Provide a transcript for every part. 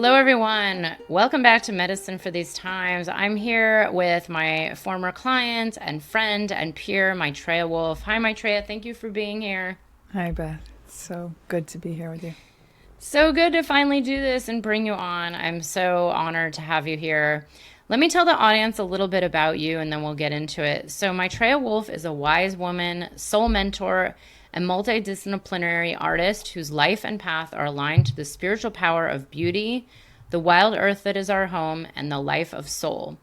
Hello, everyone. Welcome back to Medicine for These Times. I'm here with my former client and friend and peer, Maitreya Wolf. Hi, Maitreya. Thank you for being here. Hi, Beth. So good to be here with you. So good to finally do this and bring you on. I'm so honored to have you here. Let me tell the audience a little bit about you and then we'll get into it. So, Maitreya Wolf is a wise woman, soul mentor, and multidisciplinary artist whose life and path are aligned to the spiritual power of beauty, the wild earth that is our home, and the life of soul.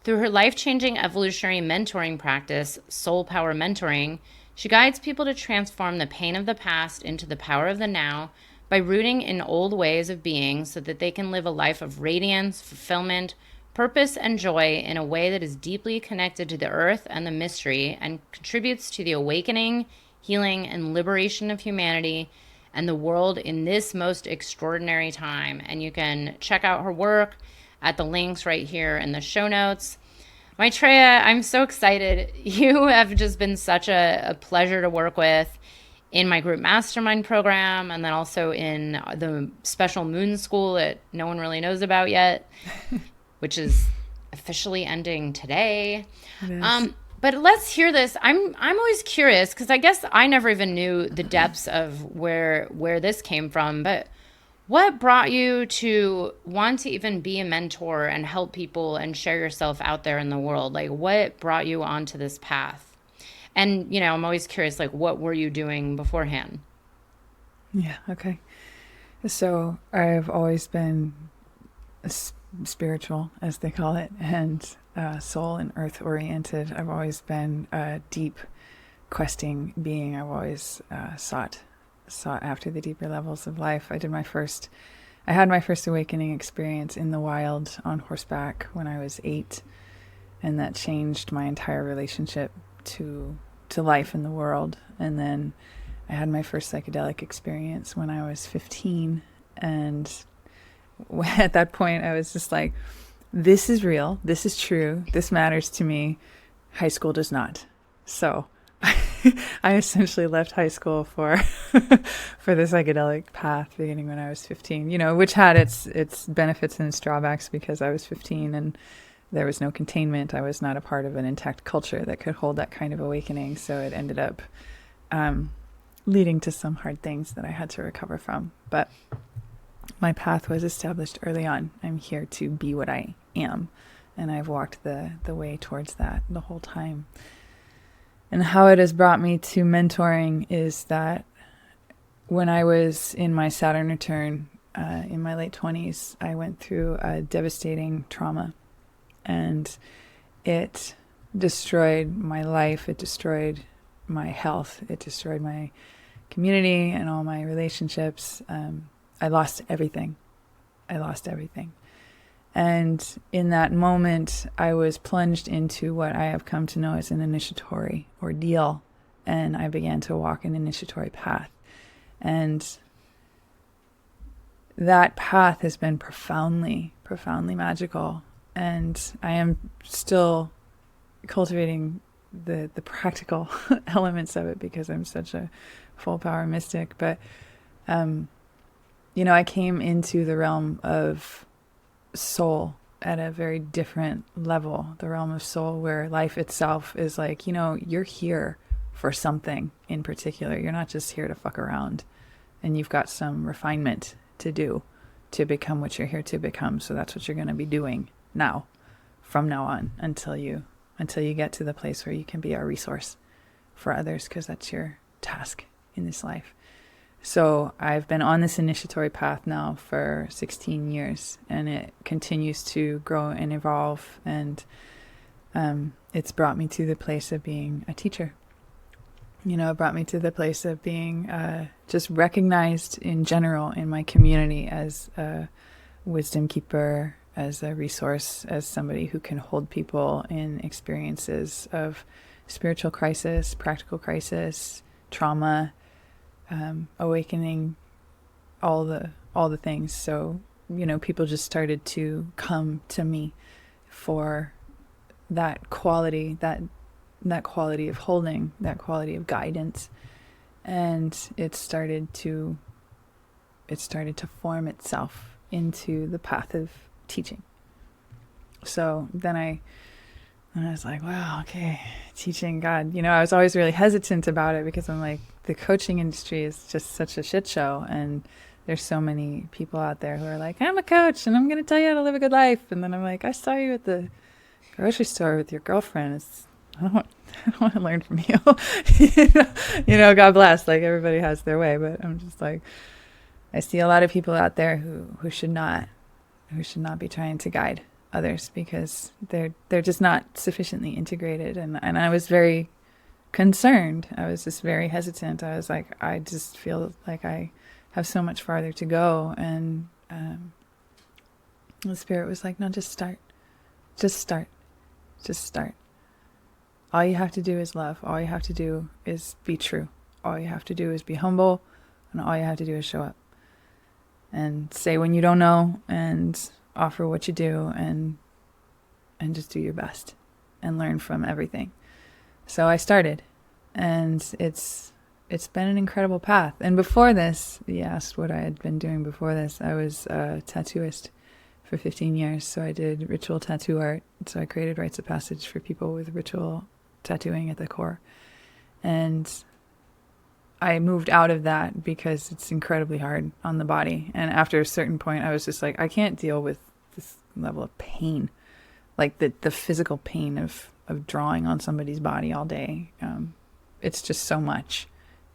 Through her life changing evolutionary mentoring practice, Soul Power Mentoring, she guides people to transform the pain of the past into the power of the now by rooting in old ways of being so that they can live a life of radiance, fulfillment, purpose, and joy in a way that is deeply connected to the earth and the mystery and contributes to the awakening, healing, and liberation of humanity and the world in this most extraordinary time. And you can check out her work at the links right here in the show notes. Maitreya, I'm so excited. You have just been such a pleasure to work with in my group Mastermind program and then also in the special moon school that no one really knows about yet, which is officially ending today. It is. Um, but let's hear this. I'm always curious because I guess I never even knew the depths of where this came from. But what brought you to want to even be a mentor and help people and share yourself out there in the world? Like, what brought you onto this path? And, I'm always curious, like, what were you doing beforehand? Yeah, okay. So I've always been spiritual, as they call it, and soul and earth oriented. I've always been a deep questing being. I've always sought after the deeper levels of life. I had my first awakening experience in the wild on horseback when I was 8, and that changed my entire relationship to life in the world. And then I had my first psychedelic experience when I was 15, and at that point I was just like, this is real, this is true, this matters to me. High school does not. So I essentially left high school for for the psychedelic path beginning when I was 15, which had its benefits and its drawbacks because I was 15 and there was no containment. I was not a part of an intact culture that could hold that kind of awakening. So it ended up leading to some hard things that I had to recover from. But my path was established early on. I'm here to be what I am. And I've walked the way towards that the whole time. And how it has brought me to mentoring is that when I was in my Saturn return in my late 20s, I went through a devastating trauma. And it destroyed my life. It destroyed my health. It destroyed my community and all my relationships. I lost everything. I lost everything. And in that moment, I was plunged into what I have come to know as an initiatory ordeal. And I began to walk an initiatory path. And that path has been profoundly, profoundly magical. And I am still cultivating the practical elements of it because I'm such a full power mystic. But, I came into the realm of soul at a very different level, the realm of soul where life itself is like, you're here for something in particular. You're not just here to fuck around, and you've got some refinement to do to become what you're here to become. So that's what you're going to be doing now, from now on, until you get to the place where you can be a resource for others, because that's your task in this life. So I've been on this initiatory path now for 16 years, and it continues to grow and evolve, and it's brought me to the place of being a teacher. It brought me to the place of being just recognized in general in my community as a wisdom keeper, as a resource, as somebody who can hold people in experiences of spiritual crisis, practical crisis, trauma, awakening, all the things. So, people just started to come to me for that quality, that quality of holding, that quality of guidance. And it started to form itself into the path of teaching. So then I was like, wow, okay, teaching, God. I was always really hesitant about it because I'm like, the coaching industry is just such a shit show. And there's so many people out there who are like, I'm a coach and I'm going to tell you how to live a good life. And then I'm like, I saw you at the grocery store with your girlfriend. I don't want to learn from you. God bless. Like, everybody has their way. But I'm just like, I see a lot of people out there who should not be trying to guide others because they're just not sufficiently integrated. And I was very concerned. I was just very hesitant. I was like, I just feel like I have so much farther to go. And the Spirit was like, no, just start. All you have to do is love. All you have to do is be true. All you have to do is be humble. And all you have to do is show up. And say when you don't know, and offer what you do, and just do your best and learn from everything. So I started, and it's been an incredible path. And before this, you asked what I had been doing before this. I was a tattooist for 15 years. So I did ritual tattoo art. So I created rites of passage for people with ritual tattooing at the core. And I moved out of that because it's incredibly hard on the body. And after a certain point, I was just like, I can't deal with this level of pain, like the physical pain of drawing on somebody's body all day. It's just so much,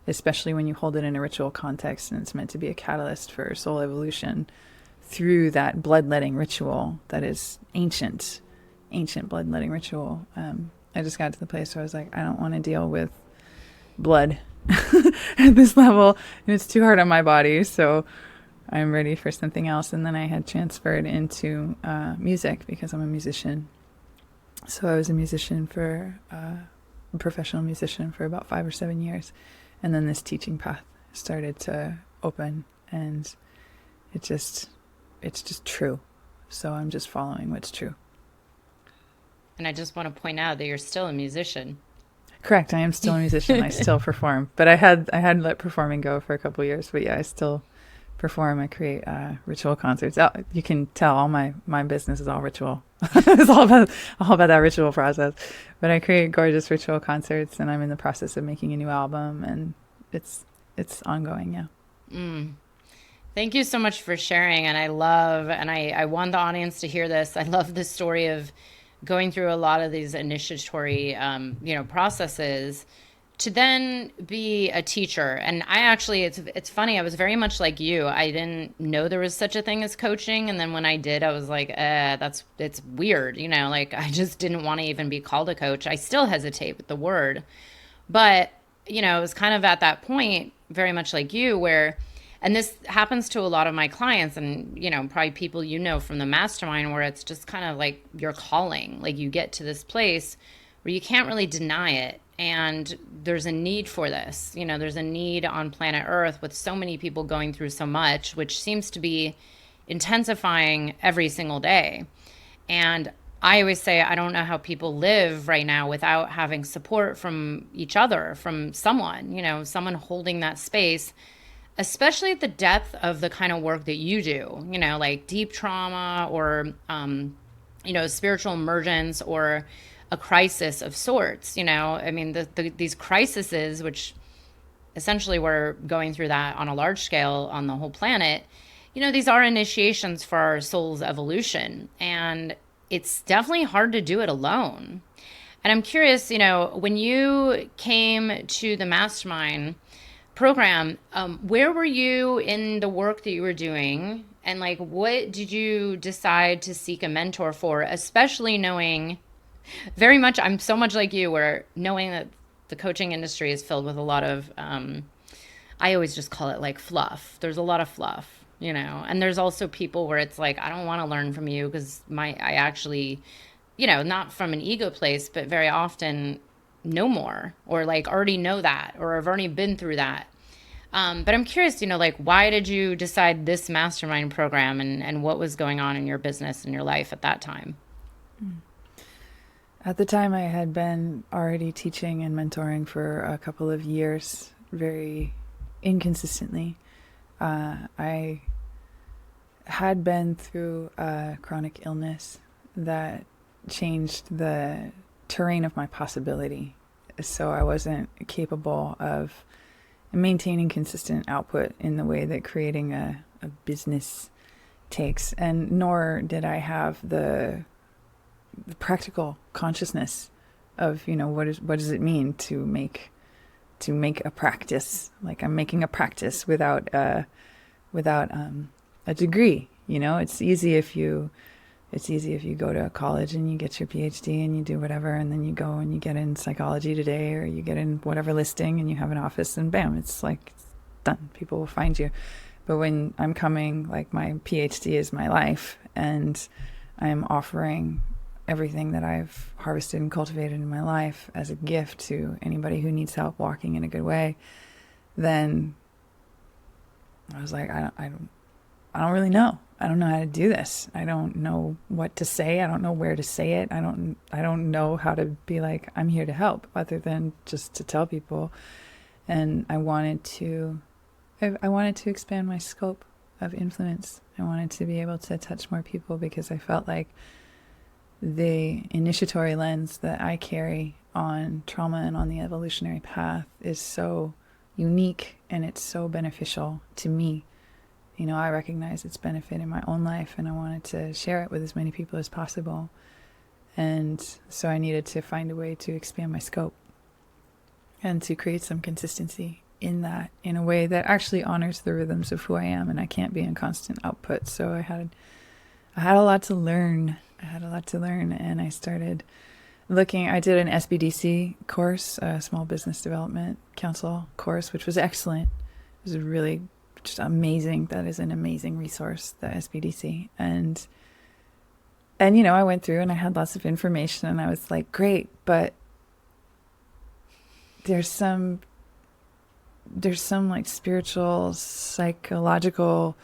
especially when you hold it in a ritual context and it's meant to be a catalyst for soul evolution through that bloodletting ritual that is ancient bloodletting ritual. I just got to the place where I was like, I don't want to deal with blood at this level, and it's too hard on my body, so I'm ready for something else. And then I had transferred into music because I'm a musician. So I was a professional musician for about 5 or 7 years. And then this teaching path started to open, and it's just true. So I'm just following what's true. And I just want to point out that you're still a musician. Correct. I am still a musician. I still perform, but I had let performing go for a couple of years. But yeah, I still perform. I create ritual concerts. You can tell all my business is all ritual. It's all about that ritual process. But I create gorgeous ritual concerts, and I'm in the process of making a new album, and it's ongoing. Yeah. Thank you so much for sharing. And I want the audience to hear this. I love the story of going through a lot of these initiatory, processes to then be a teacher. And I actually, it's funny. I was very much like you. I didn't know there was such a thing as coaching. And then when I did, I was like, it's weird. Like I just didn't want to even be called a coach. I still hesitate with the word, but it was kind of at that point, very much like you, where, and this happens to a lot of my clients and, probably people from the Mastermind, where it's just kind of like your calling. Like you get to this place where you can't really deny it. And there's a need for this. There's a need on planet Earth with so many people going through so much, which seems to be intensifying every single day. And I always say, I don't know how people live right now without having support from each other, from someone, someone holding that space, especially at the depth of the kind of work that you do, like deep trauma or, spiritual emergence or a crisis of sorts. I mean, these crises, which essentially we're going through that on a large scale on the whole planet, these are initiations for our soul's evolution. And it's definitely hard to do it alone. And I'm curious, when you came to the Mastermind program, where were you in the work that you were doing? And like, what did you decide to seek a mentor for, especially knowing very much, I'm so much like you, where knowing that the coaching industry is filled with a lot of, I always just call it like fluff. There's a lot of fluff, and there's also people where it's like, I don't want to learn from you because I actually, not from an ego place, but very often know more, or like already know that, or I've already been through that. But I'm curious, like, why did you decide this Mastermind program, and what was going on in your business and your life at that time? At the time, I had been already teaching and mentoring for a couple of years, very inconsistently. I had been through a chronic illness that changed the terrain of my possibility. So I wasn't capable of maintaining consistent output in the way that creating a business takes, and nor did I have the practical consciousness of, what does it mean to make a practice. Like, I'm making a practice without a degree. It's easy if you go to college and you get your PhD and you do whatever, and then you go and you get in Psychology Today, or you get in whatever listing and you have an office, and bam, it's like, it's done. People will find you. But when I'm coming, like, my PhD is my life, and I'm offering everything that I've harvested and cultivated in my life as a gift to anybody who needs help walking in a good way, then I was like, I don't really know. I don't know how to do this. I don't know what to say. I don't know where to say it. I don't know how to be like, I'm here to help, other than just to tell people. And I wanted to expand my scope of influence. I wanted to be able to touch more people, because I felt like the initiatory lens that I carry on trauma and on the evolutionary path is so unique, and it's so beneficial to me. I recognize its benefit in my own life, and I wanted to share it with as many people as possible. And so I needed to find a way to expand my scope and to create some consistency in that, in a way that actually honors the rhythms of who I am. And I can't be in constant output. So I had a lot to learn. And I started looking. I did an SBDC course, a Small Business Development Council course, which was excellent. It was really just amazing. That is an amazing resource, the SBDC. And I went through and I had lots of information, and I was like, great, but there's some like spiritual, psychological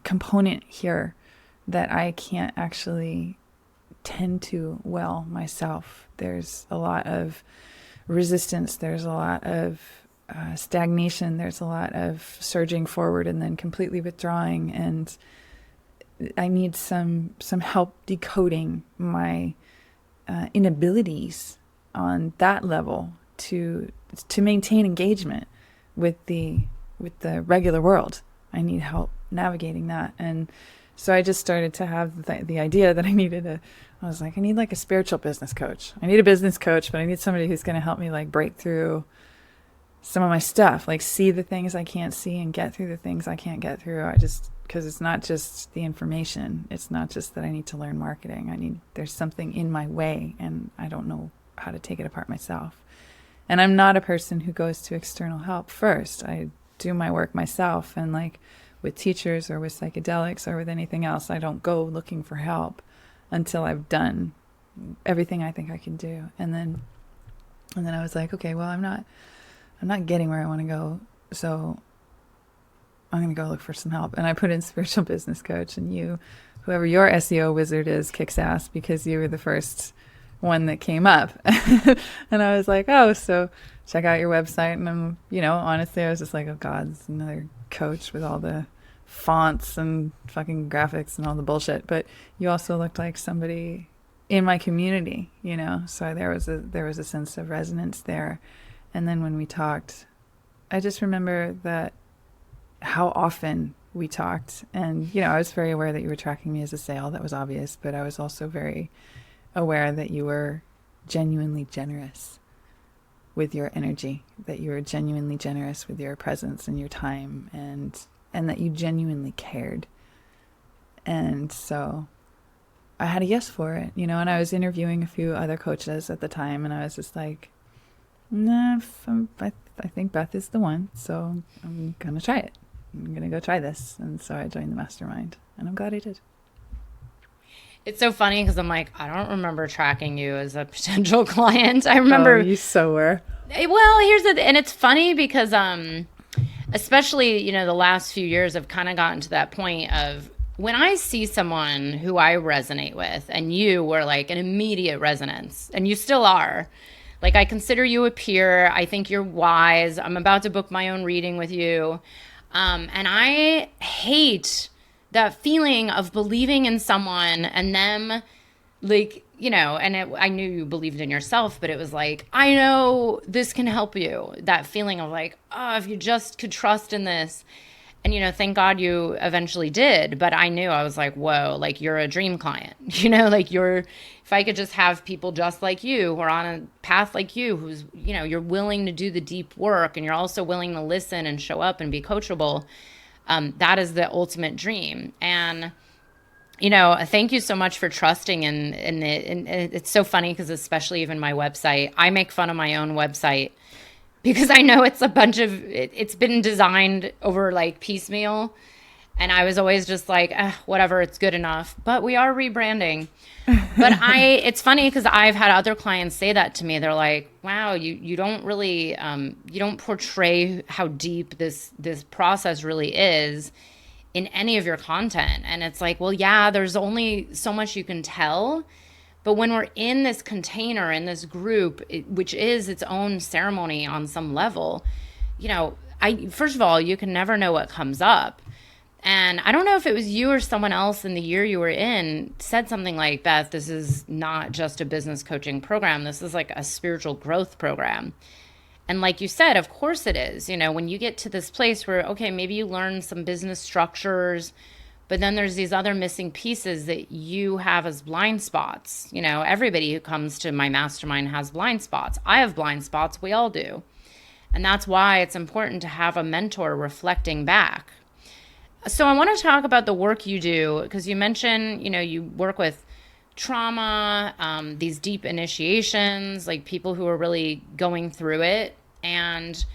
component here that I can't actually tend to well myself. There's a lot of resistance. There's a lot of stagnation. There's a lot of surging forward and then completely withdrawing. And I need some help decoding my inabilities on that level to maintain engagement with the regular world. I need help navigating that. And so I just started to have the idea that I was like, I need like a spiritual business coach. I need a business coach, but I need somebody who's going to help me like break through some of my stuff, like see the things I can't see and get through the things I can't get through. Because it's not just the information. It's not just that I need to learn marketing. There's something in my way, and I don't know how to take it apart myself. And I'm not a person who goes to external help first. I do my work myself, and like with teachers or with psychedelics or with anything else, I don't go looking for help until I've done everything I think I can do. And then I was like, okay, well, I'm not getting where I want to go, so I'm going to go look for some help. And I put in spiritual business coach, and whoever your SEO wizard is, kicks ass, because you were the first one that came up. And I was like, oh, so check out your website. And I'm, honestly, I was just like, oh God, it's another coach with all the fonts and fucking graphics and all the bullshit. But you also looked like somebody in my community, so there was a sense of resonance there. And then when we talked, I just remember that how often we talked. And, I was very aware that you were tracking me as a sale. That was obvious. But I was also very aware that you were genuinely generous with your energy, that you were genuinely generous with your presence and your time, and that you genuinely cared. And so I had a yes for it, and I was interviewing a few other coaches at the time, and I was just like, nah, I think Beth is the one, so I'm going to try it. I'm going to go try this. And so I joined the Mastermind, and I'm glad I did. It's so funny because I'm like, I don't remember tracking you as a potential client. I remember. Oh, you so were. Well, and it's funny because, especially, the last few years I've kind of gotten to that point of when I see someone who I resonate with, and you were like an immediate resonance, and you still are. Like, I consider you a peer. I think you're wise. I'm about to book my own reading with you. And I hate that feeling of believing in someone and them, like, I knew you believed in yourself, but it was like, I know this can help you. That feeling of like, oh, if you just could trust in this. And, thank God you eventually did. But I knew, I was like, whoa, like you're a dream client, like if I could just have people just like you who are on a path like you, who's, you're willing to do the deep work and you're also willing to listen and show up and be coachable. That is the ultimate dream. And, thank you so much for trusting in it. And it's so funny because especially even my website, I make fun of my own website because I know it's a bunch of, it's been designed over like piecemeal. And I was always just like, whatever, it's good enough. But we are rebranding. But it's funny because I've had other clients say that to me. They're like, wow, you don't really, you don't portray how deep this process really is in any of your content. And it's like, well, yeah, there's only so much you can tell. But when we're in this container, in this group, which is its own ceremony on some level, first of all, you can never know what comes up. And I don't know if it was you or someone else in the year you were in said something like, Beth, this is not just a business coaching program. This is like a spiritual growth program. And like you said, of course it is. When you get to this place where, okay, maybe you learn some business structures, but then there's these other missing pieces that you have as blind spots. Everybody who comes to my mastermind has blind spots. I have blind spots. We all do. And that's why it's important to have a mentor reflecting back. So I want to talk about the work you do, because you mentioned, you work with trauma, these deep initiations, like people who are really going through it, and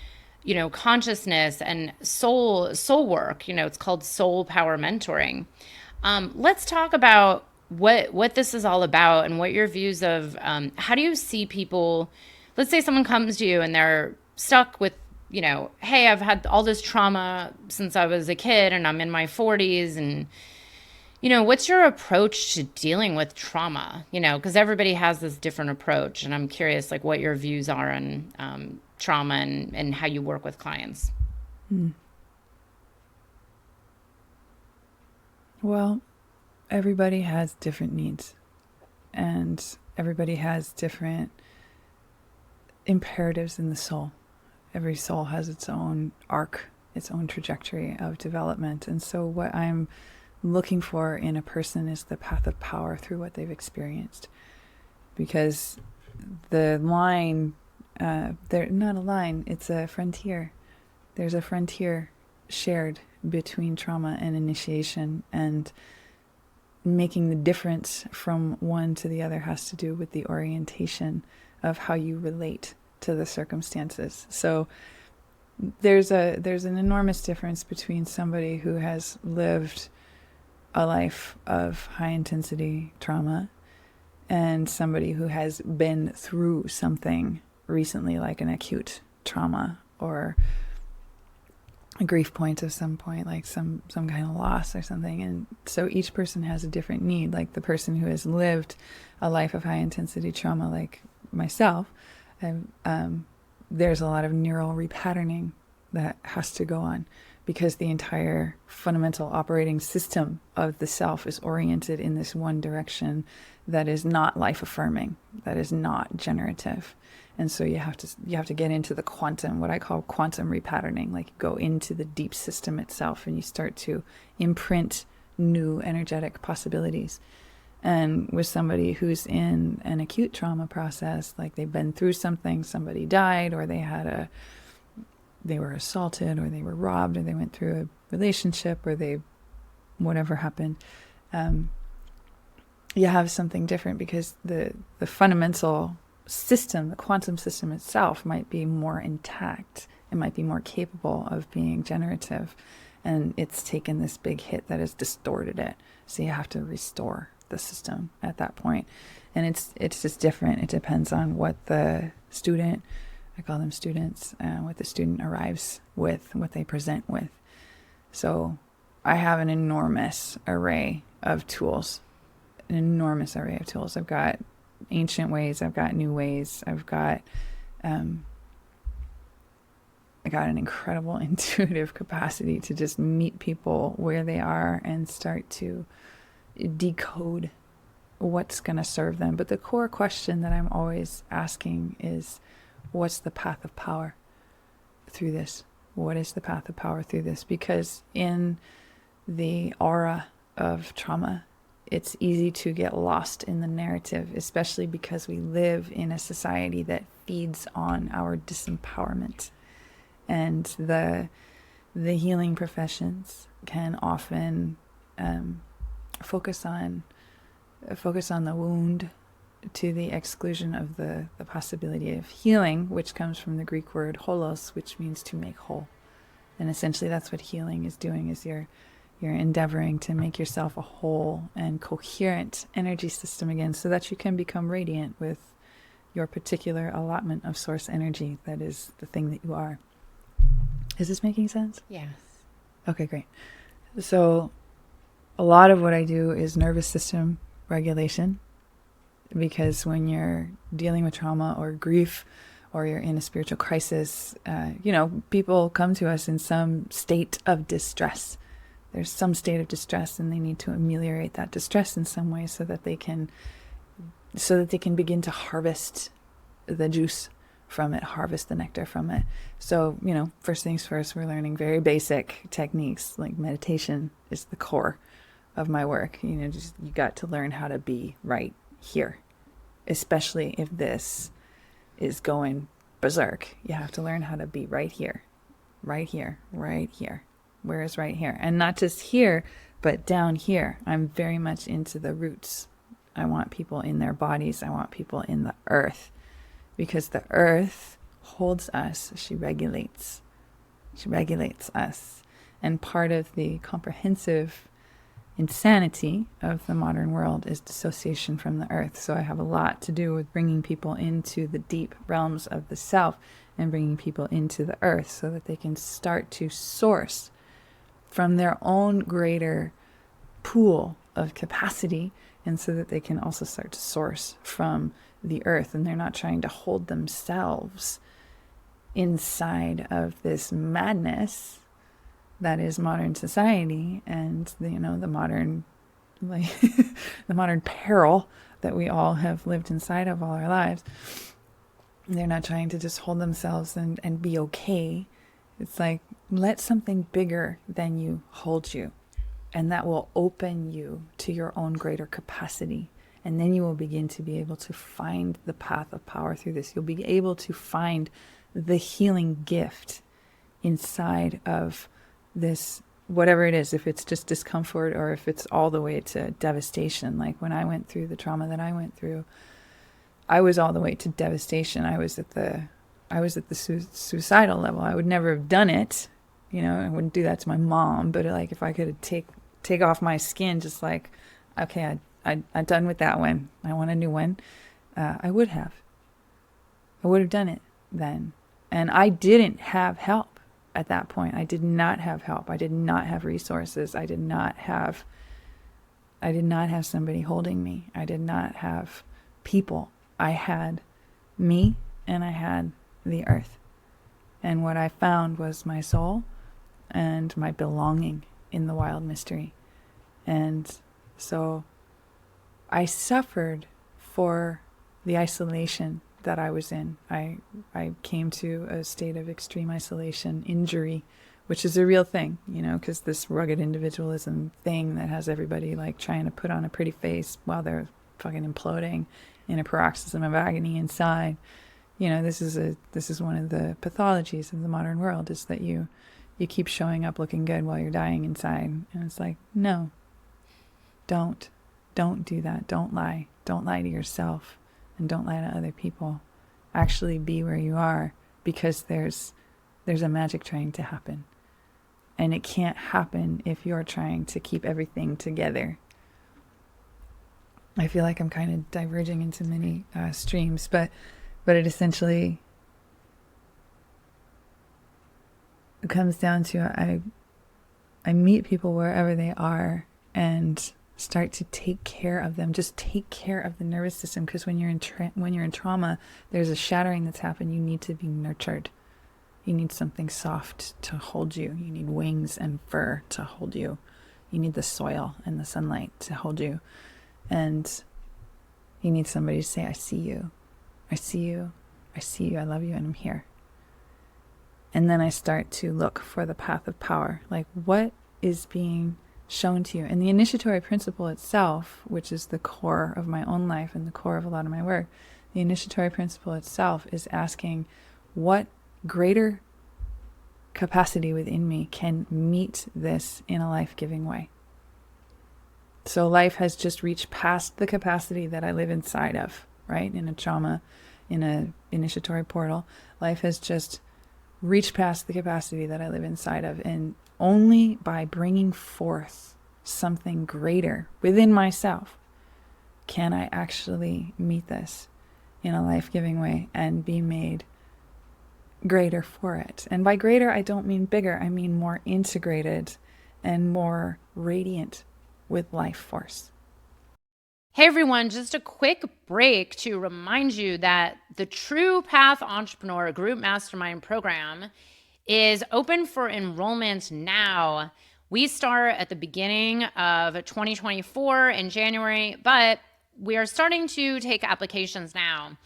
consciousness and soul work. It's called soul power mentoring. Let's talk about what this is all about and what your views of how do you see people. Let's say someone comes to you and they're stuck with, hey, I've had all this trauma since I was a kid and I'm in my 40s, and what's your approach to dealing with trauma? Because everybody has this different approach, and I'm curious, like, what your views are on trauma and how you work with clients. Well, everybody has different needs, and everybody has different imperatives in the soul. Every soul has its own arc, its own trajectory of development. And so what I'm looking for in a person is the path of power through what they've experienced. Because the line, they're not a line, it's a frontier. There's a frontier shared between trauma and initiation, and making the difference from one to the other has to do with the orientation of how you relate to the circumstances. So there's an enormous difference between somebody who has lived a life of high intensity trauma and somebody who has been through something recently, like an acute trauma or a grief point of some point, like some kind of loss or something. And so each person has a different need. Like the person who has lived a life of high intensity trauma, like myself, there's a lot of neural repatterning that has to go on, because the entire fundamental operating system of the self is oriented in this one direction that is not life affirming, that is not generative. And so you have to get into the quantum, what I call quantum repatterning, like you go into the deep system itself and you start to imprint new energetic possibilities. And with somebody who's in an acute trauma process, like they've been through something, somebody died, or they were assaulted, or they were robbed, or they went through a relationship, or whatever happened, you have something different, because the fundamental system, the quantum system itself, might be more intact. It might be more capable of being generative, and it's taken this big hit that has distorted it. So you have to restore the system at that point. And it's just different. It depends on what the student, I call them students, what the student arrives with, what they present with. So I have an enormous array of tools, I've got ancient ways, I've got new ways, I've got got an incredible intuitive capacity to just meet people where they are and start to decode what's going to serve them. But the core question that I'm always asking is, what's the path of power through this? What is the path of power through this? Because in the aura of trauma, it's easy to get lost in the narrative, especially because we live in a society that feeds on our disempowerment. And the healing professions can often focus on the wound to the exclusion of the possibility of healing, which comes from the Greek word holos, which means to make whole. And essentially that's what healing is doing, is you're endeavoring to make yourself a whole and coherent energy system again, so that you can become radiant with your particular allotment of source energy that is the thing that you are. Is this making sense? Yes. Okay, great. So a lot of what I do is nervous system regulation, because when you're dealing with trauma or grief, or you're in a spiritual crisis, people come to us in some state of distress. There's some state of distress, and they need to ameliorate that distress in some way so that they can begin to harvest the juice from it, harvest the nectar from it. So, first things first, we're learning very basic techniques, like meditation is the core of my work. You got to learn how to be right here, especially if this is going berserk. You have to learn how to be right here, right here, right here. Where is right here? And not just here, but down here. I'm very much into the roots. I want people in their bodies. I want people in the earth, because the earth holds us. She regulates us. And part of the comprehensive insanity of the modern world is dissociation from the earth. So I have a lot to do with bringing people into the deep realms of the self and bringing people into the earth so that they can start to source from their own greater pool of capacity, and so that they can also start to source from the earth, and they're not trying to hold themselves inside of this madness that is modern society and the modern the modern peril that we all have lived inside of all our lives. They're not trying to just hold themselves and be okay. It's like, let something bigger than you hold you, and that will open you to your own greater capacity. And then you will begin to be able to find the path of power through this. You'll be able to find the healing gift inside of this, whatever it is, if it's just discomfort or if it's all the way to devastation. Like when I went through the trauma that I went through, I was all the way to devastation. I was at the suicidal level. I would never have done it. I wouldn't do that to my mom, but like if I could take off my skin, just like, okay, I'm done with that one, I want a new one. I would have done it then. And I didn't have help at that point. I did not have help. I did not have resources. I did not have somebody holding me. I did not have people. I had me, and I had the earth. And what I found was my soul and my belonging in the wild mystery. And so I suffered for the isolation that I was in. I came to a state of extreme isolation, injury, which is a real thing, because this rugged individualism thing that has everybody like trying to put on a pretty face while they're fucking imploding in a paroxysm of agony inside. This is one of the pathologies of the modern world, is that you keep showing up looking good while you're dying inside. And it's like, no, don't do that. Don't lie to yourself, and don't lie to other people. Actually be where you are, because there's a magic trying to happen, and it can't happen if you're trying to keep everything together. I feel like I'm kind of diverging into many streams, but it essentially comes down to I meet people wherever they are and start to take care of them. Just take care of the nervous system, because when you're in trauma, there's a shattering that's happened. You need to be nurtured. You need something soft to hold you. You need wings and fur to hold you. You need the soil and the sunlight to hold you. And you need somebody to say, I see you. I see you. I see you. I love you. And I'm here. And then I start to look for the path of power. Like, what is being shown to you? And the initiatory principle itself, which is the core of my own life and the core of a lot of my work, the initiatory principle itself is asking what greater capacity within me can meet this in a life-giving way. So life has just reached past the capacity that I live inside of, right? In a trauma, in a initiatory portal, life has just reached past the capacity that I live inside of. And only by bringing forth something greater within myself can I actually meet this in a life-giving way and be made greater for it. And by greater, I don't mean bigger. I mean more integrated and more radiant with life force. Hey everyone, just a quick break to remind you that the True Path Entrepreneur Group Mastermind program is open for enrollment now. We start at the beginning of 2024 in January, but we are starting to take applications now.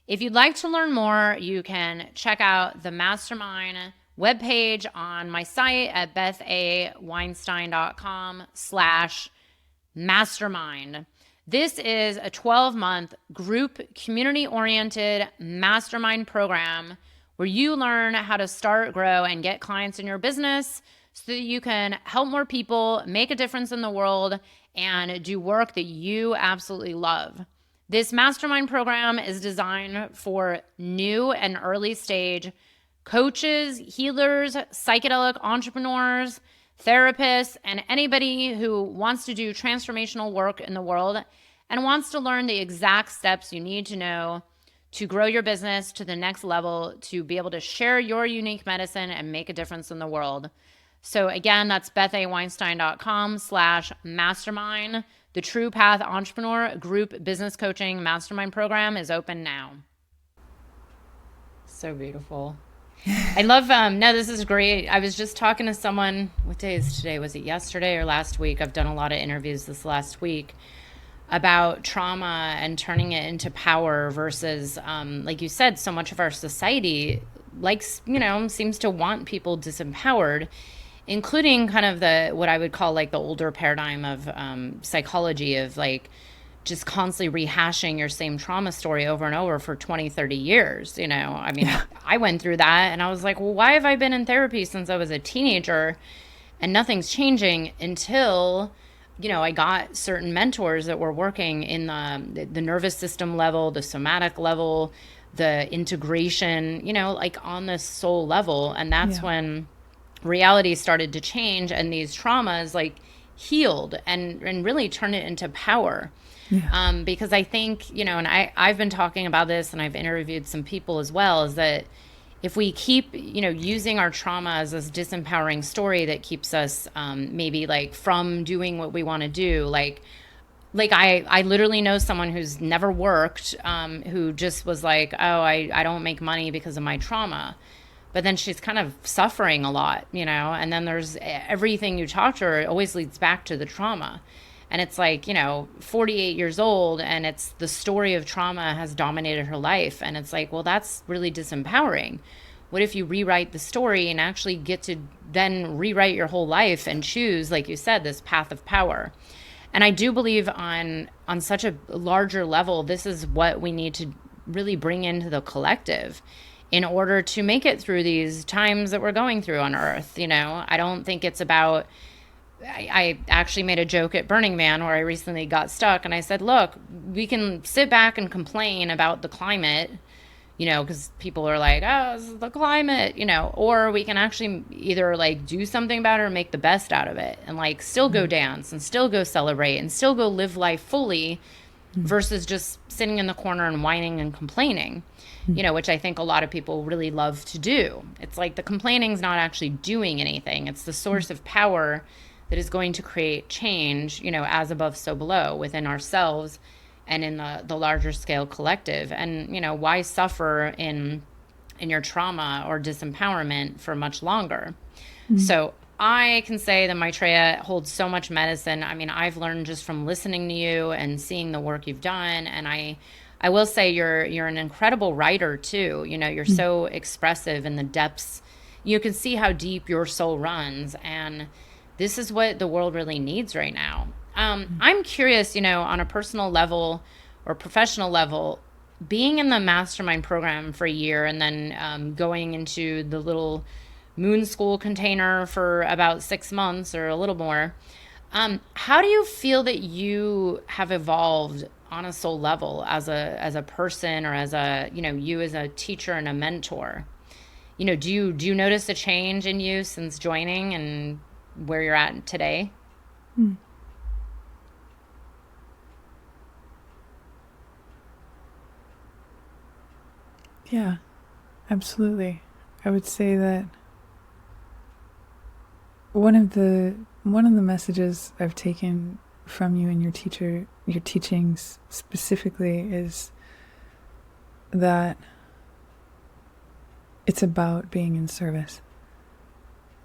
If you'd like to learn more, you can check out the Mastermind webpage on my site at bethaweinstein.com/mastermind. This is a 12-month group community-oriented mastermind program where you learn how to start, grow, and get clients in your business so that you can help more people, make a difference in the world, and do work that you absolutely love. This mastermind program is designed for new and early stage coaches, healers, psychedelic entrepreneurs, therapists, and anybody who wants to do transformational work in the world and wants to learn the exact steps you need to know to grow your business to the next level, to be able to share your unique medicine and make a difference in the world. So again, that's bethaweinstein.com/mastermind. The True Path Entrepreneur Group Business Coaching Mastermind Program is open now. So beautiful. I love, no, this is great. I was just talking to someone, what day is today? Was it yesterday or last week? I've done a lot of interviews this last week about trauma and turning it into power versus, like you said, so much of our society likes, seems to want people disempowered, including kind of what I would call like the older paradigm of psychology of like, just constantly rehashing your same trauma story over and over for 20, 30 years. I went through that and I was like, well, why have I been in therapy since I was a teenager and nothing's changing until, I got certain mentors that were working in the nervous system level, the somatic level, the integration, like on the soul level. And that's when reality started to change and these traumas like healed and really turned it into power. Yeah. Because I think, and I've been talking about this and I've interviewed some people as well, is that if we keep, using our trauma as this disempowering story that keeps us maybe like from doing what we want to do, like I literally know someone who's never worked, who just was like, oh, I don't make money because of my trauma. But then she's kind of suffering a lot, and then there's everything you talk to her, it always leads back to the trauma. And it's like, 48 years old and it's the story of trauma has dominated her life. And it's like, well, that's really disempowering. What if you rewrite the story and actually get to then rewrite your whole life and choose, like you said, this path of power? And I do believe on such a larger level, this is what we need to really bring into the collective in order to make it through these times that we're going through on Earth. I don't think it's about, I actually made a joke at Burning Man where I recently got stuck and I said, look, we can sit back and complain about the climate, because people are like, oh, this is the climate, or we can actually either like do something about it or make the best out of it and like still go dance and still go celebrate and still go live life fully versus just sitting in the corner and whining and complaining, which I think a lot of people really love to do. It's like the complaining's not actually doing anything. It's the source of power that is going to create change, as above, so below within ourselves and in the larger scale collective. And, why suffer in in your trauma or disempowerment for much longer. So I can say that Maitreya holds so much medicine. I mean, I've learned just from listening to you and seeing the work you've done. And I will say you're an incredible writer too. You know, you're so expressive in the depths. You can see how deep your soul runs. And this is what the world really needs right now. I'm curious, you know, on a personal level or professional level, being in the Mastermind program for a year and then going into the little moon school container for about 6 months or a little more. How do you feel that you have evolved on a soul level as a person, or as a, you know, you as a teacher and a mentor? You know, do you notice a change in you since joining and where you're at today? Mm. Yeah, absolutely. I would say that one of the messages I've taken from you and your teachings specifically, is that it's about being in service.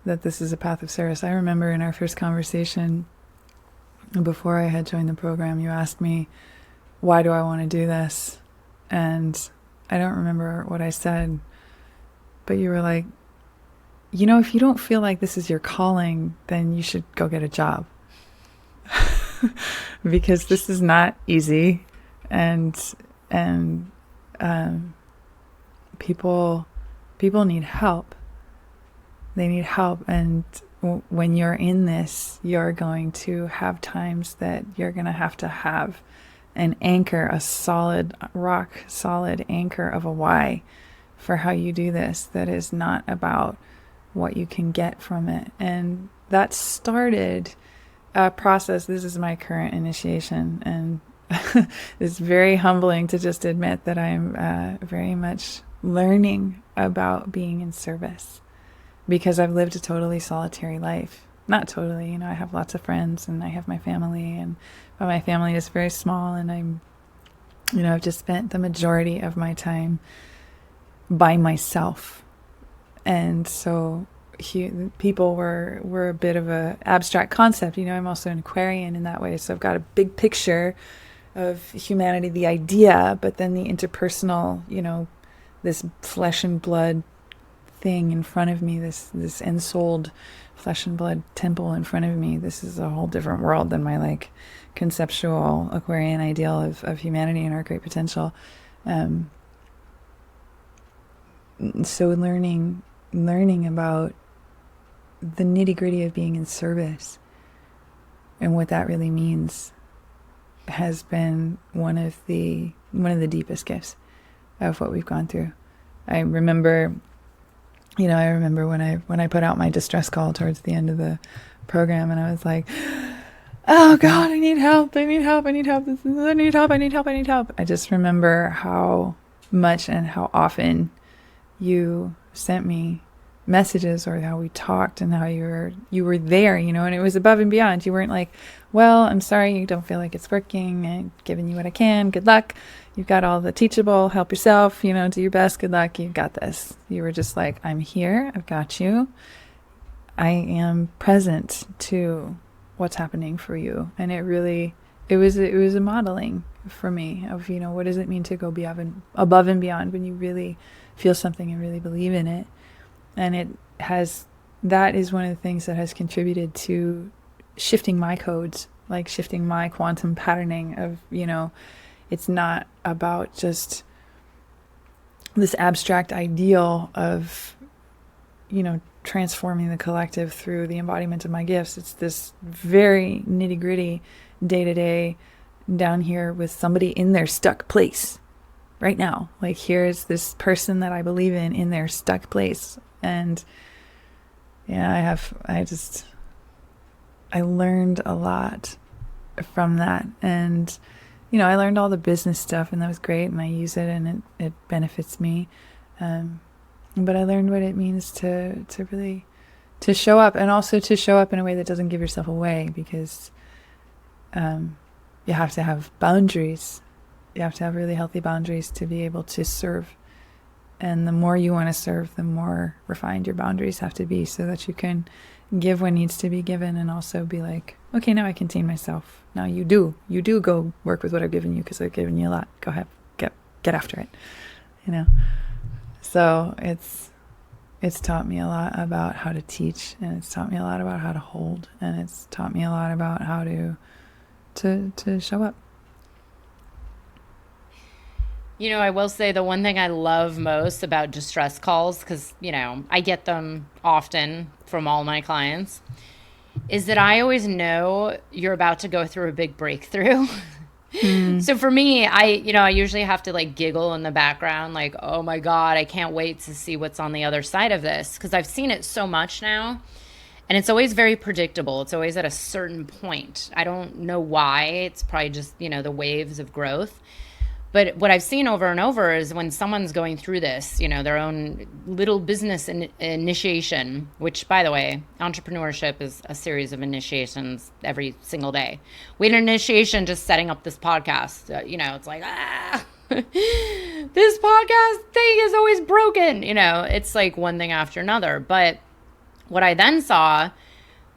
That this is a path of service. I remember in our first conversation, before I had joined the program, you asked me, why do I want to do this? And I don't remember what I said, but you were like, you know, if you don't feel like this is your calling, then you should go get a job. Because this is not easy, and people need help. They need help, and when you're in this, you're going to have times that you're going to have an anchor, a solid, rock solid anchor of a why for how you do this, that is not about what you can get from it. And that started a process. This is my current initiation, and it's very humbling to just admit that I'm very much learning about being in service, because I've lived a totally solitary life. Not totally, you know, I have lots of friends and I have my family, but my family is very small, and I've just spent the majority of my time by myself. And so people were a bit of a abstract concept. You know, I'm also an Aquarian in that way. So I've got a big picture of humanity, the idea, but then the interpersonal, you know, this flesh and blood thing in front of me, this ensouled flesh and blood temple in front of me. This is a whole different world than my like conceptual Aquarian ideal of humanity and our great potential. So learning about the nitty-gritty of being in service and what that really means has been one of the deepest gifts of what we've gone through. I remember when I put out my distress call towards the end of the program, and I was like, oh God, I need help. I need help. I need help. I need help. I need help. I need help. I just remember how much and how often you sent me messages, or how we talked, and how you were there, you know, and it was above and beyond. You weren't like, well, I'm sorry you don't feel like it's working, and giving you what I can, good luck, you've got all the teachable, help yourself, you know, do your best, good luck, you've got this. You were just like, I'm here, I've got you, I am present to what's happening for you. And it was a modeling for me of, you know, what does it mean to go above and beyond when you really feel something and really believe in it. And that is one of the things that has contributed to shifting my codes, like shifting my quantum patterning of, you know, it's not about just this abstract ideal of, you know, transforming the collective through the embodiment of my gifts. It's this very nitty-gritty, day-to-day, down here with somebody in their stuck place right now. Like, here's this person that I believe in their stuck place. And yeah, I learned a lot from that. And, you know, I learned all the business stuff, and that was great, and I use it, and it benefits me. But I learned what it means to really show up, and also to show up in a way that doesn't give yourself away, because you have to have boundaries. You have to have really healthy boundaries to be able to serve And the more you want to serve, the more refined your boundaries have to be so that you can give what needs to be given and also be like, okay, now I contain myself. Now you do go work with what I've given you because I've given you a lot. Go ahead, get after it, you know? So it's taught me a lot about how to teach, and it's taught me a lot about how to hold, and it's taught me a lot about how to show up. You know, I will say the one thing I love most about distress calls, because, you know, I get them often from all my clients, is that I always know you're about to go through a big breakthrough. So for me, I usually have to like giggle in the background, like, oh my God, I can't wait to see what's on the other side of this, because I've seen it so much now. And it's always very predictable. It's always at a certain point. I don't know why. It's probably just, you know, the waves of growth. But what I've seen over and over is when someone's going through this, you know, their own little business initiation, which, by the way, entrepreneurship is a series of initiations every single day. We had an initiation just setting up this podcast. You know, it's like, this podcast thing is always broken. You know, it's like one thing after another. But what I then saw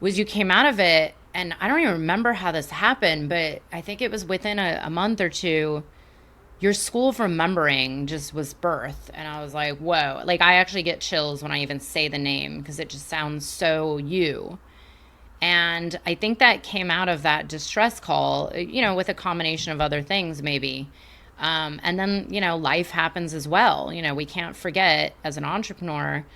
was you came out of it, and I don't even remember how this happened, but I think it was within a month or two, your school of remembering just was birthed. And I was like, whoa, like I actually get chills when I even say the name because it just sounds so you. And I think that came out of that distress call, you know, with a combination of other things maybe. And then, you know, life happens as well. You know, we can't forget as an entrepreneur,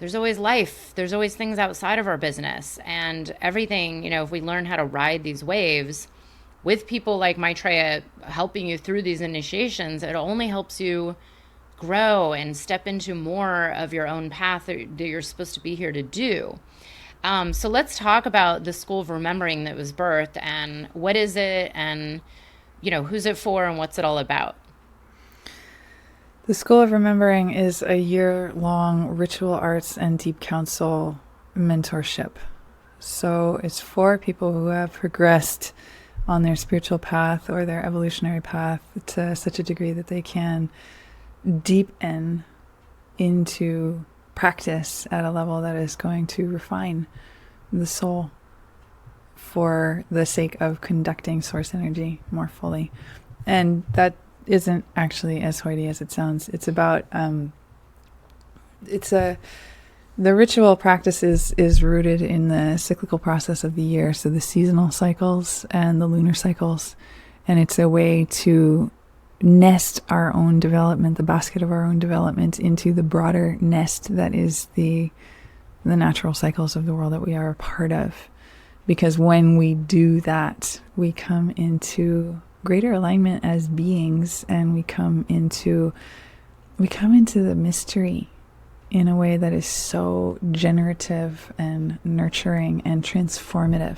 there's always life. There's always things outside of our business and everything, you know, if we learn how to ride these waves, with people like Maitreya helping you through these initiations, it only helps you grow and step into more of your own path that you're supposed to be here to do. So let's talk about the School of Remembering that was birthed, and what is it, and, you know, who's it for, and what's it all about? The School of Remembering is a year-long ritual arts and deep counsel mentorship. So it's for people who have progressed on their spiritual path or their evolutionary path to such a degree that they can deepen into practice at a level that is going to refine the soul for the sake of conducting source energy more fully. And that isn't actually as hoity as it sounds. It's about, the ritual practice is rooted in the cyclical process of the year, so the seasonal cycles and the lunar cycles. And it's a way to nest our own development, the basket of our own development, into the broader nest that is the natural cycles of the world that we are a part of. Because when we do that, we come into greater alignment as beings, and we come into the mystery in a way that is so generative and nurturing and transformative,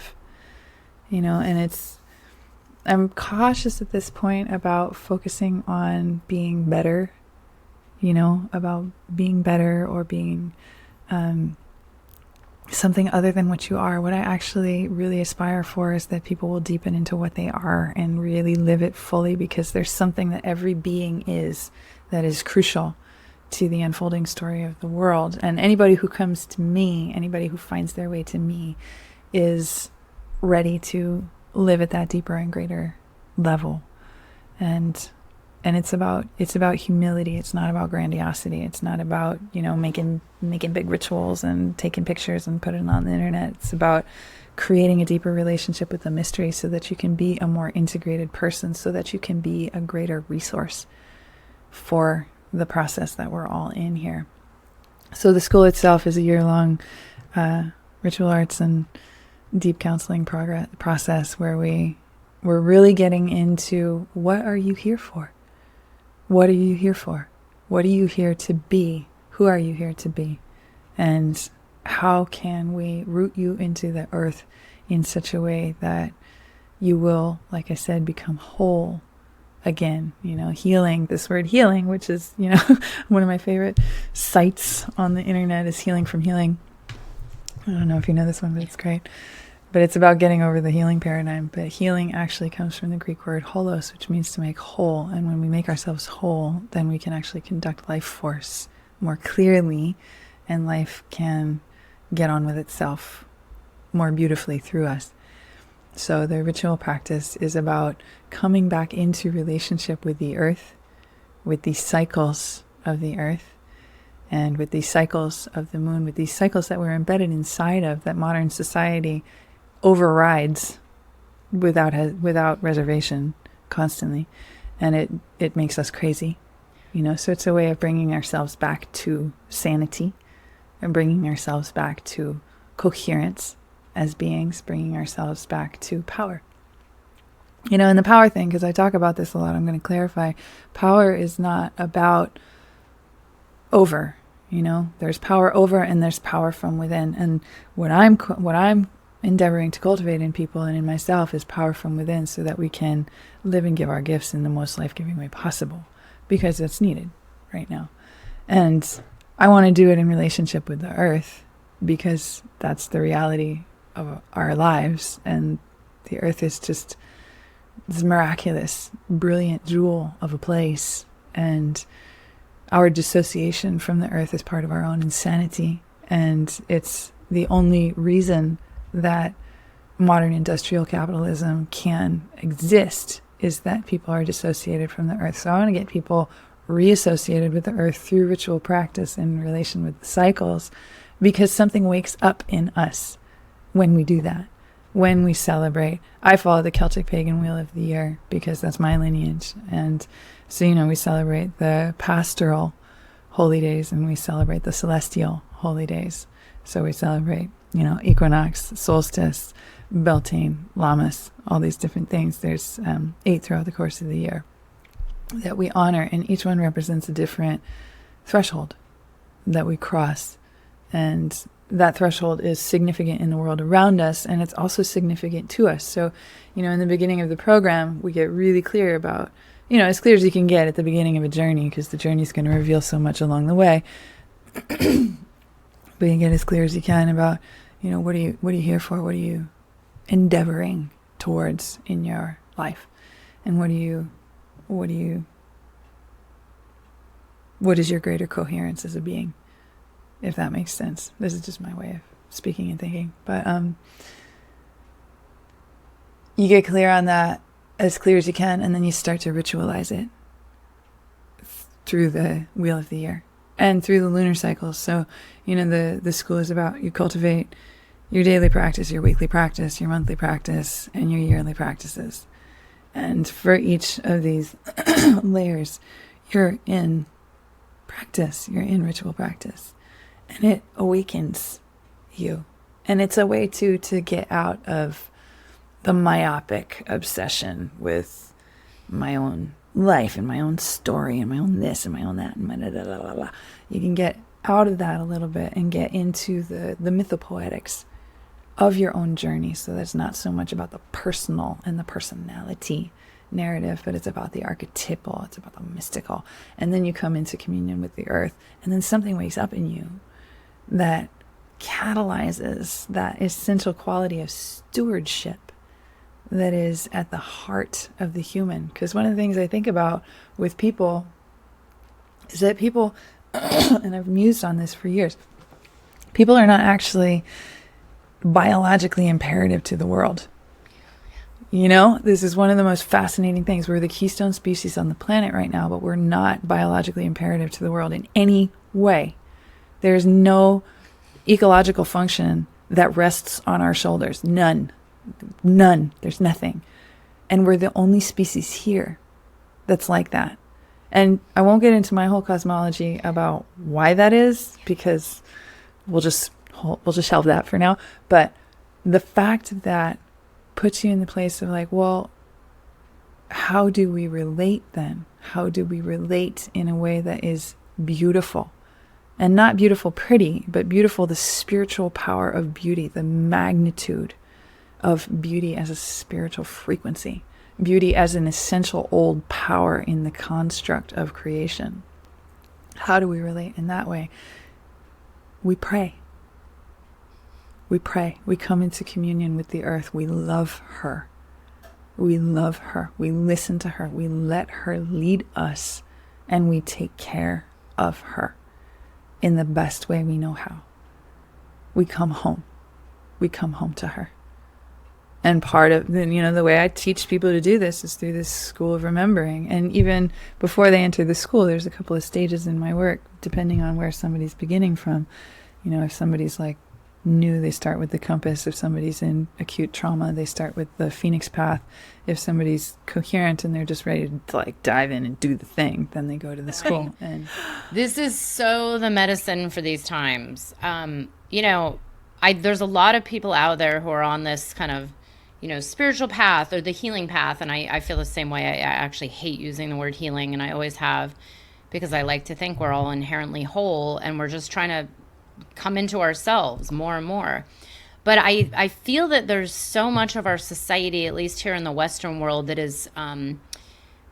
you know. And I'm cautious at this point about focusing on being better, you know, about being better or being something other than what you are. What I actually really aspire for is that people will deepen into what they are and really live it fully, because there's something that every being is that is crucial to the unfolding story of the world. And anybody who comes to me, anybody who finds their way to me, is ready to live at that deeper and greater level. And it's about humility. It's not about grandiosity. It's not about, you know, making big rituals and taking pictures and putting it on the internet. It's about creating a deeper relationship with the mystery so that you can be a more integrated person, so that you can be a greater resource for the process that we're all in here. So the school itself is a year-long ritual arts and deep counseling process where we're really getting into, what are you here for? What are you here for? What are you here to be? Who are you here to be? And how can we root you into the earth in such a way that you will, like I said, become whole again, you know, healing, this word healing, which is, you know, one of my favorite sites on the internet is Healing from Healing. I don't know if you know this one, but it's great. But it's about getting over the healing paradigm. But healing actually comes from the Greek word holos, which means to make whole. And when we make ourselves whole, then we can actually conduct life force more clearly, and life can get on with itself more beautifully through us. So the ritual practice is about coming back into relationship with the earth, with the cycles of the earth, and with these cycles of the moon, with these cycles that we're embedded inside of, that modern society overrides without reservation constantly. And it makes us crazy, so it's a way of bringing ourselves back to sanity and bringing ourselves back to coherence as beings, bringing ourselves back to power. And the power thing, because I talk about this a lot, I'm going to clarify. Power is not about over, there's power over and there's power from within. And what I'm endeavoring to cultivate in people and in myself is power from within, so that we can live and give our gifts in the most life-giving way possible, because it's needed right now. And I want to do it in relationship with the earth, because that's the reality of our lives. And the earth is just this miraculous, brilliant jewel of a place. And our dissociation from the earth is part of our own insanity. And it's the only reason that modern industrial capitalism can exist, is that people are dissociated from the earth. So I want to get people reassociated with the earth through ritual practice in relation with the cycles, because something wakes up in us when we do that, when we celebrate. I follow the Celtic pagan wheel of the year because that's my lineage. And so, we celebrate the pastoral holy days and we celebrate the celestial holy days. So we celebrate, equinox, solstice, Beltane, Lammas, all these different things. There's 8 throughout the course of the year that we honor, and each one represents a different threshold that we cross. And that threshold is significant in the world around us, and it's also significant to us. So, in the beginning of the program, we get really clear about, as clear as you can get at the beginning of a journey, because the journey is going to reveal so much along the way. But you get as clear as you can about, what are you here for? What are you endeavoring towards in your life? And what is your greater coherence as a being? If that makes sense. This is just my way of speaking and thinking. But you get clear on that as clear as you can, and then you start to ritualize it through the wheel of the year and through the lunar cycles. So, the school is about, you cultivate your daily practice, your weekly practice, your monthly practice, and your yearly practices. And for each of these layers, you're in practice, you're in ritual practice. And it awakens you. And it's a way to get out of the myopic obsession with my own life and my own story and my own this and my own that and my da. You can get out of that a little bit and get into the mythopoetics of your own journey. So that's not so much about the personal and the personality narrative, but it's about the archetypal, it's about the mystical. And then you come into communion with the earth, and then something wakes up in you that catalyzes that essential quality of stewardship that is at the heart of the human. Because one of the things I think about with people is that people, and I've mused on this for years, people are not actually biologically imperative to the world. This is one of the most fascinating things. We're the keystone species on the planet right now, but we're not biologically imperative to the world in any way. There's no ecological function that rests on our shoulders. None. There's nothing. And we're the only species here that's like that. And I won't get into my whole cosmology about why that is, because we'll just shelve that for now. But the fact that puts you in the place of like, well, how do we relate then? How do we relate in a way that is beautiful? And not beautiful pretty, but beautiful, the spiritual power of beauty, the magnitude of beauty as a spiritual frequency, beauty as an essential old power in the construct of creation. How do we relate in that way? We pray. We pray. We come into communion with the earth. We love her. We love her. We listen to her. We let her lead us, and we take care of her in the best way we know how. We come home. We come home to her. And part of the way I teach people to do this is through this school of remembering. And even before they enter the school, there's a couple of stages in my work, depending on where somebody's beginning from. If somebody's like new, they start with the compass. If somebody's in acute trauma, they start with the Phoenix path. If somebody's coherent and they're just ready to like dive in and do the thing, then they go to the school. And this is so the medicine for these times. There's a lot of people out there who are on this kind of spiritual path or the healing path. And I feel the same way. I actually hate using the word healing, and I always have, because I like to think we're all inherently whole and we're just trying to come into ourselves more and more. But I feel that there's so much of our society, at least here in the Western world, that is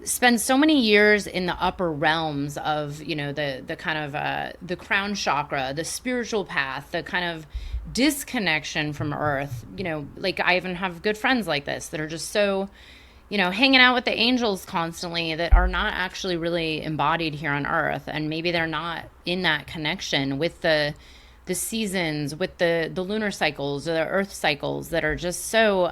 spends so many years in the upper realms of, the kind of the crown chakra, the spiritual path, the kind of disconnection from earth. Like I even have good friends like this that are just so, hanging out with the angels constantly, that are not actually really embodied here on earth. And maybe they're not in that connection with the seasons, with the lunar cycles or the earth cycles, that are just so,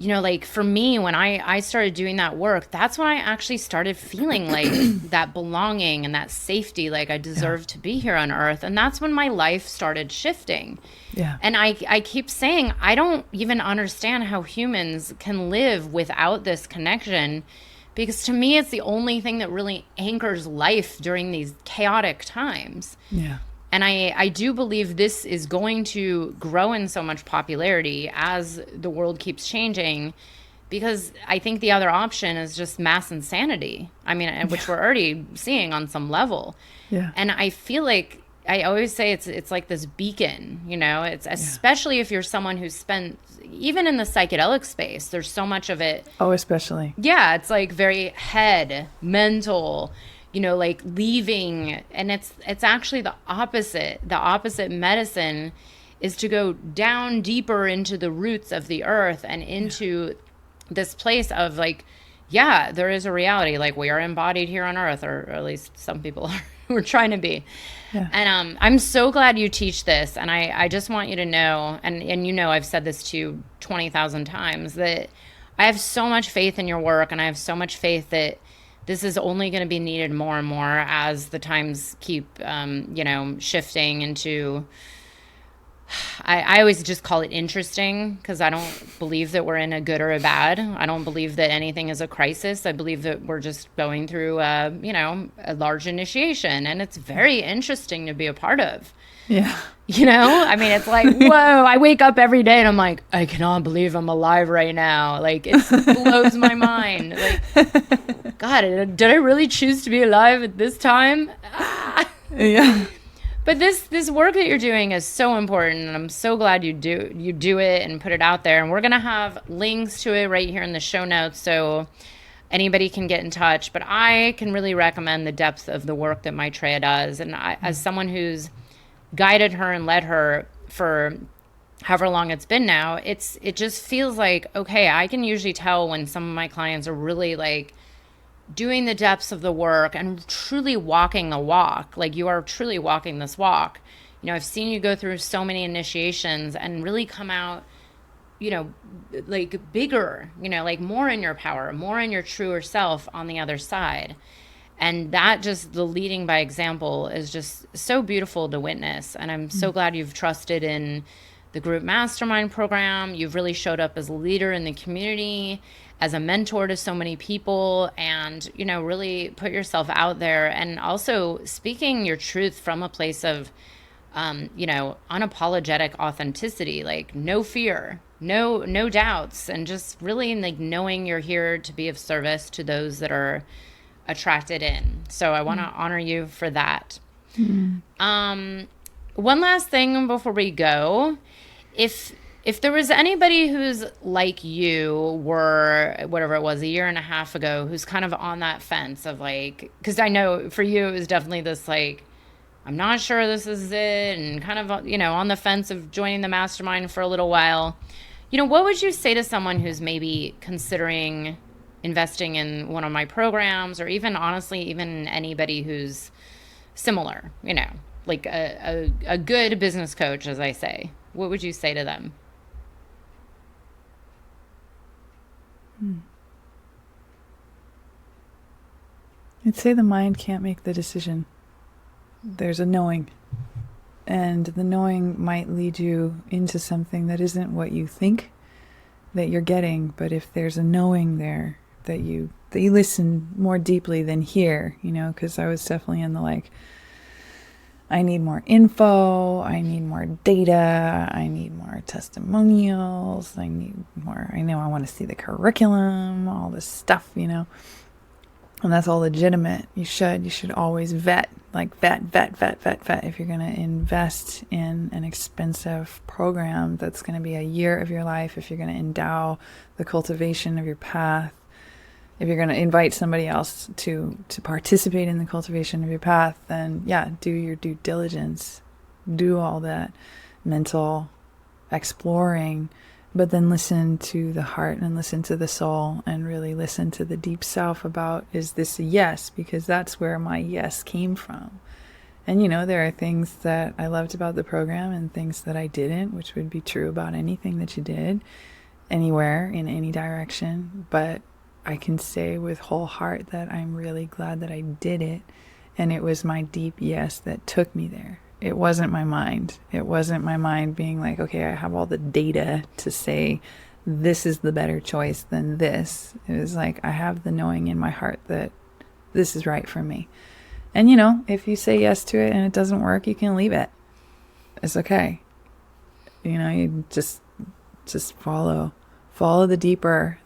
like for me, when I started doing that work, that's when I actually started feeling like that belonging and that safety, like I deserve to be here on earth. And that's when my life started shifting. Yeah. And I keep saying, I don't even understand how humans can live without this connection, because to me, it's the only thing that really anchors life during these chaotic times. Yeah. And I do believe this is going to grow in so much popularity as the world keeps changing, because I think the other option is just mass insanity. I mean, which we're already seeing on some level. Yeah. And I feel like, I always say it's like this beacon, it's especially if you're someone who's spent, even in the psychedelic space, there's so much of it. Oh, especially. Yeah. It's like very head, mental, like leaving. And it's actually the opposite. The opposite medicine is to go down deeper into the roots of the earth and into this place of like, yeah, there is a reality. Like we are embodied here on earth, or at least some people are. We're trying to be. Yeah. And I'm so glad you teach this. And I just want you to know, and I've said this to you 20,000 times, that I have so much faith in your work, and I have so much faith that this is only going to be needed more and more as the times keep, shifting into, I always just call it interesting, because I don't believe that we're in a good or a bad. I don't believe that anything is a crisis. I believe that we're just going through, a large initiation, and it's very interesting to be a part of. Yeah. I mean, it's like, whoa, I wake up every day and I'm like, I cannot believe I'm alive right now. Like, it blows my mind. Like, God, did I really choose to be alive at this time? Yeah. But this work that you're doing is so important, and I'm so glad you do it and put it out there. And we're going to have links to it right here in the show notes, so anybody can get in touch. But I can really recommend the depth of the work that Maitreya does. And as someone who's guided her and led her for however long it's been now, it just feels like, okay, I can usually tell when some of my clients are really like doing the depths of the work and truly walking the walk. Like, you are truly walking this walk. I've seen you go through so many initiations and really come out, like bigger, like more in your power, more in your truer self on the other side. And that, just the leading by example, is just so beautiful to witness. And I'm so glad you've trusted in the group Mastermind program. You've really showed up as a leader in the community, as a mentor to so many people, and, really put yourself out there, and also speaking your truth from a place of, unapologetic authenticity, like no fear, no doubts, and just really like knowing you're here to be of service to those that are attracted in. So I want to honor you for that. One last thing before we go. If there was anybody who's like you were, whatever it was, a year and a half ago, who's kind of on that fence of like, because I know for you it was definitely this like, I'm not sure this is it, and kind of, on the fence of joining the mastermind for a little while, what would you say to someone who's maybe considering investing in one of my programs, or even honestly, even anybody who's similar, like a good business coach, as I say? What would you say to them? I'd say the mind can't make the decision. There's a knowing. And the knowing might lead you into something that isn't what you think that you're getting. But if there's a knowing there, that you listen more deeply than hear, because I was definitely in the like, I need more info, I need more data, I need more testimonials, I need more, I know I want to see the curriculum, all this stuff, And that's all legitimate. You should always vet. If you're going to invest in an expensive program that's going to be a year of your life, if you're going to endow the cultivation of your path, if you're going to invite somebody else to participate in the cultivation of your path, then yeah, do your due diligence. Do all that mental exploring, but then listen to the heart and listen to the soul and really listen to the deep self about, is this a yes? Because that's where my yes came from. And there are things that I loved about the program and things that I didn't, which would be true about anything that you did, anywhere, in any direction. But I can say with whole heart that I'm really glad that I did it. And it was my deep yes that took me there. It wasn't my mind. It wasn't my mind being like, okay, I have all the data to say this is the better choice than this. It was like, I have the knowing in my heart that this is right for me. And if you say yes to it and it doesn't work, you can leave it. It's okay. You just follow the deeper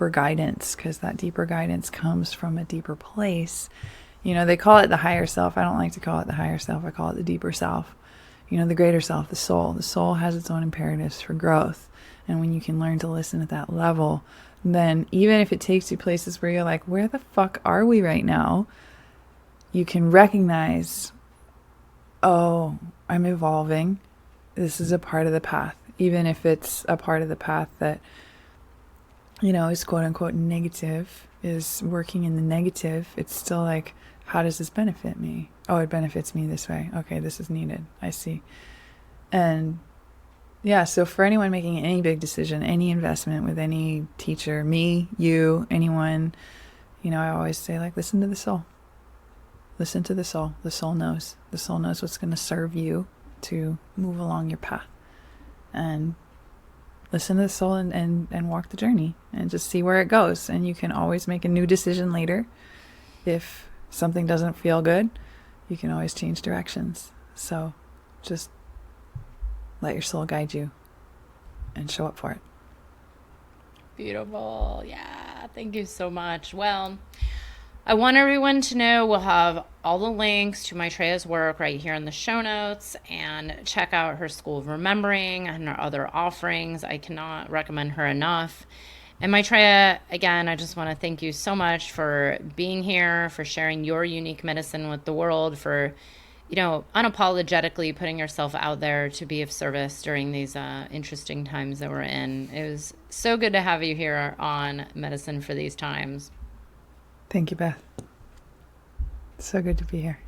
guidance, because that deeper guidance comes from a deeper place. They call it the higher self. I don't like to call it the higher self. I call it the deeper self. The greater self, the soul. The soul has its own imperatives for growth. And when you can learn to listen at that level, then even if it takes you places where you're like, where the fuck are we right now? You can recognize, oh, I'm evolving. This is a part of the path. Even if it's a part of the path that, is quote unquote negative, is working in the negative, it's still like, how does this benefit me? Oh, it benefits me this way. Okay, this is needed. I see. And yeah, so for anyone making any big decision, any investment with any teacher, me, you, anyone, I always say, like, listen to the soul. Listen to the soul. The soul knows. The soul knows what's going to serve you to move along your path. And listen to the soul and walk the journey and just see where it goes. And you can always make a new decision later. If something doesn't feel good, you can always change directions. So just let your soul guide you and show up for it. Beautiful. Yeah. Thank you so much. Well, I want everyone to know we'll have all the links to Maitreya's work right here in the show notes, and check out her School of Remembering and her other offerings. I cannot recommend her enough. And Maitreya, again, I just want to thank you so much for being here, for sharing your unique medicine with the world, for, unapologetically putting yourself out there to be of service during these interesting times that we're in. It was so good to have you here on Medicine for These Times. Thank you, Beth. It's so good to be here.